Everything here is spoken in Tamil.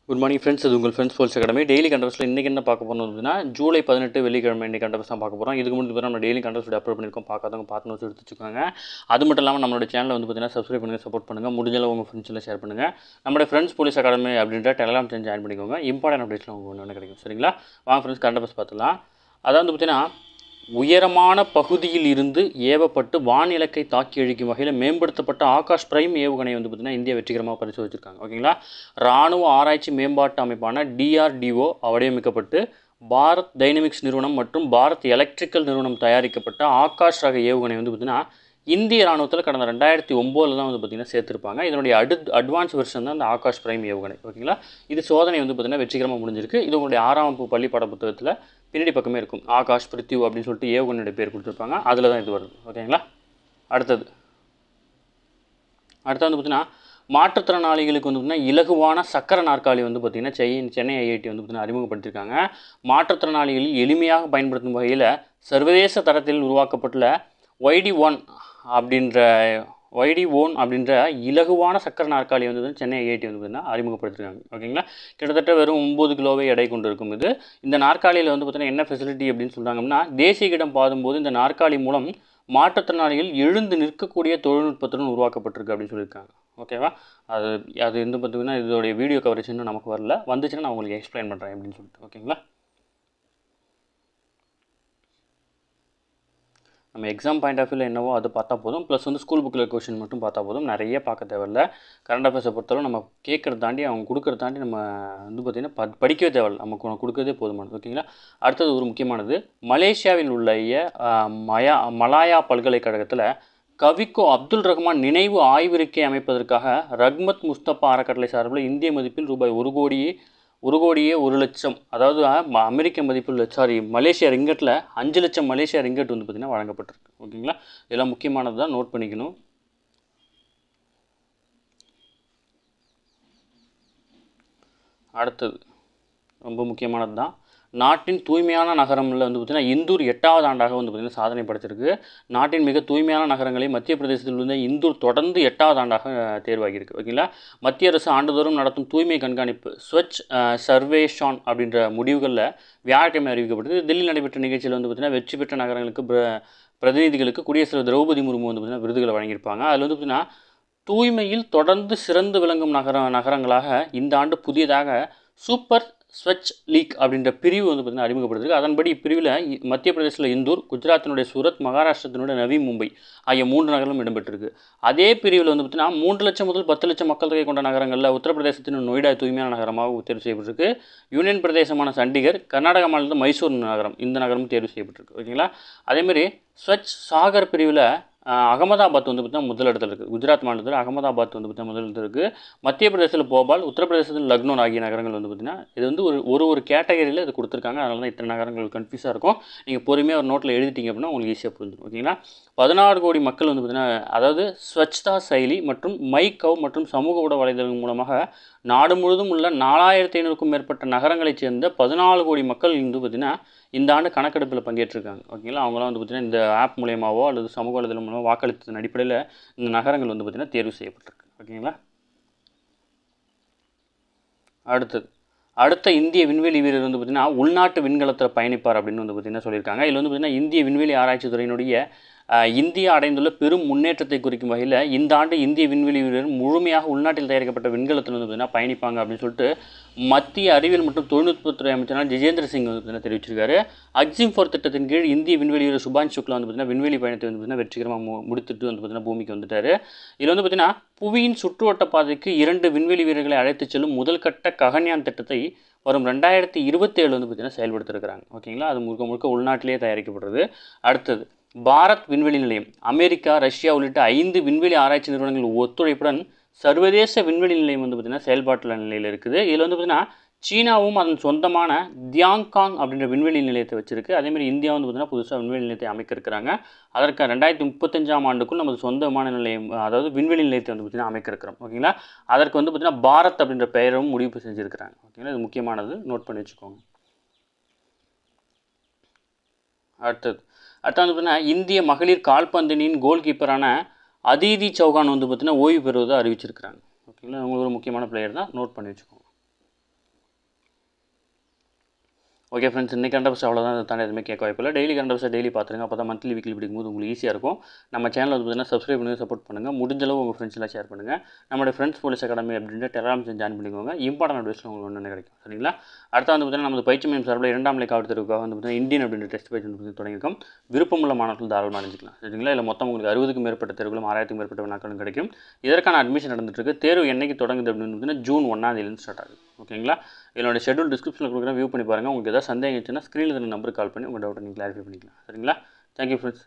Good morning friends. இது உங்கள் ஃப்ரெண்ட்ஸ் ஸ்போர்ட்ஸ் அகாடமி. டெய்லி கண்டவர்ஸில் இன்றைக்கி என்ன பார்க்க போகிறோம் அப்படின்னா ஜூலை 18 வெள்ளிக்கிழமை இன்றைக்கி கண்டவர்ஸ் தான் பார்க்க போகிறோம். இதுக்கு முன்னாடி நம்ம டெய்லி கண்டவர்ஸ் அப்லோட் பண்ணியிருக்கோம். பார்க்காதவங்க பார்த்து நோட்ஸ் எடுத்து வச்சுக்கோங்க. அது மட்டும் இல்லாமல் நம்மளோட சேனலை வந்து பார்த்தீங்கன்னா சப்ஸ்கிரைப் பண்ணுங்கள், சப்போர்ட் பண்ணுங்கள், முடிஞ்சளவு உங்கள் ஃப்ரெண்ட்ஸில் ஷேர் பண்ணுங்கள். நம்மளோட ஃப்ரெண்ட்ஸ் போலீஸ் அகாடமி அப்படின்ற டெலிகிராம் சேனல் ஜாயின் பண்ணிக்கோங்க. இம்பார்ட்டன்ட் அப்டேட்ஸ்லாம் உங்களுக்கு ஒன்று கிடைக்கும். சரிங்களா? வாங்க ஃப்ரெண்ட்ஸ் கண்டவர்ஸ் பார்த்துலாம். அதாவது வந்து பார்த்தீங்கன்னா உயரமான பகுதியில் இருந்து ஏவப்பட்டு வான் இலக்கை தாக்கி அழிக்கும் வகையில் மேம்படுத்தப்பட்ட ஆகாஷ் பிரைம் ஏவுகணை வந்து பார்த்திங்கன்னா இந்தியா வெற்றிகரமாக பரிசோதிச்சிருக்காங்க. ஓகேங்களா? இராணுவ ஆராய்ச்சி மேம்பாட்டு அமைப்பான DRDO வடிவமைக்கப்பட்டு பாரத் டைனமிக்ஸ் நிறுவனம் மற்றும் பாரத் எலக்ட்ரிக்கல் நிறுவனம் தயாரிக்கப்பட்ட ஆகாஷ் ரக ஏவுகணை வந்து பார்த்திங்கன்னா இந்திய ராணுவத்தில் கடந்த 2009 தான் வந்து பார்த்திங்கன்னா சேர்த்துருப்பாங்க. இதனுடைய அட்வான்ஸ் வெர்ஷன் தான் அந்த ஆகாஷ் பிரைம் ஏவுகணை. ஓகேங்களா? இது சோதனை வந்து பார்த்திங்கன்னா வெற்றிகரமாக முடிஞ்சிருக்கு. இது உங்களுடைய 6ஆம் வகுப்பு பள்ளி பாட புத்தகத்தில் பின்னாடி பக்கமே இருக்கும். ஆகாஷ் பிரித்யூ அப்படின்னு சொல்லிட்டு ஏவுகணையோட பேர் கொடுத்துருப்பாங்க. அதில் தான் இது வருது. ஓகேங்களா? அடுத்தது வந்து பார்த்திங்கன்னா மாற்றுத்திறனாளிகளுக்கு வந்து பார்த்திங்கன்னா இலகுவான சக்கர நாற்காலி வந்து பார்த்திங்கன்னா சென்னை IIT வந்து பார்த்திங்கன்னா அறிமுகப்படுத்தியிருக்காங்க. மாற்றுத்திறனாளிகளில் எளிமையாக பயன்படுத்தும் வகையில் சர்வதேச தரத்தில் உருவாக்கப்பட்டுள்ள YD1 அப்படின்ற இலகுவான சக்கர நாற்காலி வந்து சென்னை IIT வந்து பார்த்திங்கன்னா அறிமுகப்படுத்திருக்காங்க. ஓகேங்களா? கிட்டத்தட்ட வெறும் 9 கிலோவை எடை கொண்டு இருக்கும். இந்த நாற்காலியில் வந்து பார்த்திங்கன்னா என்ன ஃபெசிலிட்டி அப்படின்னு சொல்கிறாங்கன்னா தேசிய இடம் பாதும்போது இந்த நாற்காலி மூலம் மாற்றுத்திறனாளிகள் எழுந்து நிற்கக்கூடிய தொழில்நுட்பத்துடன் உருவாக்கப்பட்டிருக்கு அப்படின்னு சொல்லியிருக்காங்க. ஓகேவா? அது வந்து பார்த்திங்கன்னா இதோடைய வீடியோ கவரேஜ் இன்னும் நமக்கு வரல. வந்துச்சுன்னா நான் உங்களுக்கு எக்ஸ்பிளைன் பண்ணுறேன் அப்படின்னு சொல்லிட்டு. ஓகேங்களா? நம்ம எக்ஸாம் பாயிண்ட் ஆஃப் வியூவில் என்னவோ அது பார்த்தா போதும். ப்ளஸ் வந்து ஸ்கூல் புக்கில் கொஷின் மட்டும் பார்த்தா போதும். நிறைய பார்க்க தேவையில்ல. கரண்ட் அஃபேர்ஸை பொறுத்தவரை நம்ம கேட்குறத தாண்டி அவங்க கொடுக்குறத தாண்டி நம்ம வந்து பார்த்திங்கன்னா படிக்கவே தேவையில்லை. நமக்கு கொடுக்குறதே போதுமானது. ஓகேங்களா? அடுத்தது ஒரு முக்கியமானது, மலேசியாவில் உள்ள மலாயா பல்கலைக்கழகத்தில் கவிக்கோ அப்துல் ரஹ்மான் நினைவு ஆய்விருக்கை அமைப்பதற்காக ரஹ்மத் முஸ்தபா அறக்கட்டளை சார்பில் இந்திய மதிப்பில் ரூபாய் 1,01,00,000, அதாவது அமெரிக்க மதிப்பில் மலேசியா ரிங்கட்டில் 5 லட்சம் மலேசியா ரிங்கட் வந்து பார்த்திங்கன்னா வழங்கப்பட்டிருக்கு. ஓகேங்களா? இதெல்லாம் முக்கியமானது தான், நோட் பண்ணிக்கணும். அடுத்தது ரொம்ப முக்கியமானது தான், நாட்டின் தூய்மையான நகரமில் வந்து பார்த்திங்கன்னா இந்தூர் 8வது ஆண்டாக வந்து பார்த்திங்கன்னா சாதனை படைச்சிருக்கு. நாட்டின் மிக தூய்மையான நகரங்களை மத்திய பிரதேசத்தில் வந்து இந்தூர் தொடர்ந்து 8வது ஆண்டாக தேர்வாகியிருக்கு. ஓகேங்களா? மத்திய அரசு ஆண்டுதோறும் நடத்தும் தூய்மை கண்காணிப்பு ஸ்வச் சர்வேஷான் அப்படின்ற முடிவுகளில் வியாழக்கிழமை அறிவிக்கப்பட்டது. டெல்லியில் நடைபெற்ற நிகழ்ச்சியில் வந்து பார்த்திங்கன்னா வெற்றி பெற்ற நகரங்களுக்கு பிரதிநிதிகளுக்கு குடியரசுத் தலைவர் திரௌபதி முர்மு வந்து பார்த்திங்கன்னா விருதுகளை வழங்கியிருப்பாங்க. அதில் வந்து பார்த்திங்கன்னா தூய்மையில் தொடர்ந்து சிறந்து விளங்கும் நகரங்களாக இந்த ஆண்டு புதியதாக சூப்பர் ஸ்வச் லீக் அப்படின்ற பிரிவு வந்து பார்த்திங்கன்னா அறிமுகப்படுத்திருக்கு. அதன்படி இப்பிரிவில் மத்திய பிரதேசத்தில் இந்தூர், குஜராத்தினுடைய சூரத், மகாராஷ்டிரத்தினுடைய நவி மும்பை ஆகிய 3 நகரங்களும் இடம்பெற்றிருக்கு. அதே பிரிவில் வந்து பார்த்திங்கன்னா 3 லட்சம் முதல் 10 லட்சம் மக்கள் தொகை கொண்ட நகரங்களில் உத்தரப்பிரதேசத்தின் நொய்டா தூய்மையான நகரமாக தேர்வு செய்யப்பட்டிருக்கு. யூனியன் பிரதேசமான சண்டிகர், கர்நாடக மாநிலத்தில் மைசூர் நகரம், இந்த நகரமும் தேர்வு செய்யப்பட்டிருக்கு. ஓகேங்களா? அதேமாதிரி ஸ்வச் சாகர் பிரிவில் அகமதாபாத் வந்து பார்த்திங்கன்னா முதலிடத்தில் இருக்குது. குஜராத் மாநிலத்தில் அகமதாபாத் வந்து பார்த்திங்கன்னா முதலிடத்தில் இருக்குது. மத்திய பிரதேசத்தில் போபால், உத்தரப்பிரதேசத்தில் லக்னோ ஆகிய நகரங்கள் வந்து பார்த்திங்கன்னா இது வந்து ஒரு கேட்டகரியில் இது கொடுத்துருக்காங்க. அதனால தான் இத்தனை நகரங்கள் கன்ஃபியூஸாக இருக்கும். நீங்கள் பொறுமையாக ஒரு நோட்டில் எழுதிட்டீங்க அப்படின்னா உங்களுக்கு ஈஸியாக புரிஞ்சிடும். ஓகேங்களா? 16 கோடி மக்கள் வந்து பார்த்திங்கன்னா, அதாவது ஸ்வச்தா செயலி மற்றும் மைகவ் மற்றும் சமூக ஊடக வலைதளங்கள் மூலமாக நாடு முழுவதும் உள்ள 4500க்கும் மேற்பட்ட நகரங்களைச் சேர்ந்த 14 கோடி மக்கள் வந்து பார்த்திங்கன்னா இந்த ஆண்டு கணக்கெடுப்பில் பங்கேற்றிருக்காங்க. ஓகேங்களா? அவங்களாம் வந்து பார்த்திங்கன்னா இந்த ஆப் மூலியமாவோ அல்லது சமூக வலைதளம் மூலமாக வாக்களித்ததன் அடிப்படையில் இந்த நகரங்கள் வந்து பார்த்திங்கன்னா தேர்வு செய்யப்பட்டிருக்கு. ஓகேங்களா? அடுத்த இந்திய விண்வெளி வீரர் வந்து பார்த்திங்கன்னா உள்நாட்டு விண்கலத்தில் பயணிப்பார் அப்படின்னு வந்து பார்த்திங்கன்னா சொல்லியிருக்காங்க. இதில் வந்து பார்த்திங்கன்னா இந்திய விண்வெளி ஆராய்ச்சி துறையினுடைய இந்தியா அடைந்துள்ள பெரும் முன்னேற்றத்தை குறிக்கும் வகையில் இந்த ஆண்டு இந்திய விண்வெளி வீரர் முழுமையாக உள்நாட்டில் தயாரிக்கப்பட்ட விண்கலத்தில் வந்து பார்த்திங்கன்னா பயணிப்பாங்க அப்படின்னு சொல்லிட்டு மத்திய அறிவியல் மற்றும் தொழில்நுட்பத்துறை அமைச்சரான ஜிதேந்திர சிங் வந்து பார்த்திங்கன்னா தெரிவிச்சிருக்காரு. அக்ஸிம் 4 திட்டத்தின் கீழ் இந்திய விண்வெளி வீரர் சுபான்ஷ் சுக்லா வந்து பார்த்திங்கன்னா விண்வெளி பயணத்தை வந்து பார்த்திங்கன்னா வெற்றிகரமாக முடித்துட்டு வந்து பார்த்திங்கன்னா பூமிக்கு வந்துட்டார். இதில் வந்து பார்த்திங்கன்னா புவியின் சுற்றுவட்ட பாதைக்கு 2 விண்வெளி வீரர்களை அழைத்து செல்லும் முதல் கட்ட ககன்யான் திட்டத்தை வரும் 2027 வந்து பார்த்திங்கன்னா செயல்படுத்திருக்கிறாங்க. ஓகேங்களா? அது முழுக்க உள்நாட்டிலேயே தயாரிக்கப்படுறது. அடுத்தது பாரத் விண்வெளி நிலையம் அமெரிக்கா, ரஷ்யா உள்ளிட்ட 5 விண்வெளி ஆராய்ச்சி நிறுவனங்கள் ஒத்துழைப்புடன் சர்வதேச விண்வெளி நிலையம் வந்து பார்த்திங்கன்னா செயல்பாட்டு நிலையில் இருக்குது. இதில் வந்து பார்த்திங்கன்னா சீனாவும் அதன் சொந்தமான தியாங்காங் அப்படின்ற விண்வெளி நிலையத்தை வச்சிருக்கு. அதேமாதிரி இந்தியா வந்து பார்த்திங்கன்னா புதுசாக விண்வெளி நிலையத்தை அமைக்க இருக்கிறாங்க. அதற்கு 2035ஆம் ஆண்டுக்குள் நமது சொந்த விமான நிலையம், அதாவது விண்வெளி நிலையத்தை வந்து பார்த்திங்கன்னா அமைக்க இருக்கிறோம். ஓகேங்களா? அதற்கு வந்து பார்த்திங்கன்னா பாரத் அப்படின்ற பெயரும் முடிவு செஞ்சுருக்கிறாங்க. ஓகேங்களா? இது முக்கியமானது, நோட் பண்ணி வச்சுக்கோங்க. அடுத்தது வந்து பார்த்திங்கன்னா இந்திய மகளிர் கால்பந்தினின் கோல் கீப்பரான அதிதி சௌஹான் வந்து பார்த்திங்கன்னா ஓய்வு பெறுவதை அறிவிச்சிருக்கிறாங்க. ஓகேங்களா? உங்களுக்கு ஒரு முக்கியமான பிளேயர் தான், நோட் பண்ணி வச்சுக்கோங்க. ஓகே ஃப்ரெண்ட்ஸ், இன்றைக்கி கரண்ட் அஃபேர்ஸ் அவ்வளோதான். அதை தாண்டி எதுவுமே கேட்க வாய்ப்பில்லை. டெய்லி கரண்ட் அஃபேர்ஸ் டெய்லி பார்த்துருங்க. அப்போ தான் மந்த்லி வீக்லி படிக்கும்போது உங்களுக்கு ஈஸியாக இருக்கும். நம்ம சேனல் வந்து பார்த்தீங்கன்னா சப்ஸ்கிரைப் பண்ணி சப்போர்ட் பண்ணுங்கள். முடிஞ்சளவு உங்கள் ஃப்ரெண்ட்ஸ்லாம் ஷேர் பண்ணுங்கள். நம்மளுடைய ஃப்ரெண்ட்ஸ் போலீஸ் அகாடமி அப்படின்ற டெலிகிராம் ஜாயின் பண்ணிக்கோங்க. இம்பார்ட்டன்ட் அட்வைஸில் உங்களுக்கு ஒன்று கிடைக்கும். சரிங்களா? அடுத்து வந்து பார்த்தீங்கன்னா நமது பயிற்சி மையம் சார்பில் 2ஆம் நிலை காவல் தேர்வுக்காக வந்து பார்த்தீங்கன்னா இந்தியன் அப்படின்ற டெஸ்ட் பேஜ் வந்து தொடங்கியிருக்கோம். விருப்பமுள்ள மாணவர்கள் தாராளமாக அணிஞ்சிக்கலாம். சரிங்களா? இல்லை மொத்தம் உங்களுக்கு 60க்கும் மேற்பட்ட தேர்வுகளும் 6000க்கும் மேற்பட்ட வினாக்களும் கிடைக்கும். இதற்கான அட்மிஷன் நடந்துட்டுருக்கு. தேர்வு என்னைக்கு தொடங்குது அப்படின்னு பார்த்தீங்கன்னா ஜூன் 1ஆம் தேதியிலேருந்து ஸ்டார்ட் ஆகுது. ஓகேங்களா? இதனோட ஷெட்யூல் டிஸ்கிரிப்ஷனில் கொடுக்குறேன், வியூ பண்ணி பாருங்கள். உங்களுக்கு ஏதாவது சந்தேகம் இருந்துச்சுன்னா ஸ்க்ரீனில் இருந்த நம்பருக்கு கால் பண்ணி உங்கள் டவுட்டை நீங்கள் கிளாரிஃபை பண்ணிக்கலாம். சரிங்களா? Thank you friends.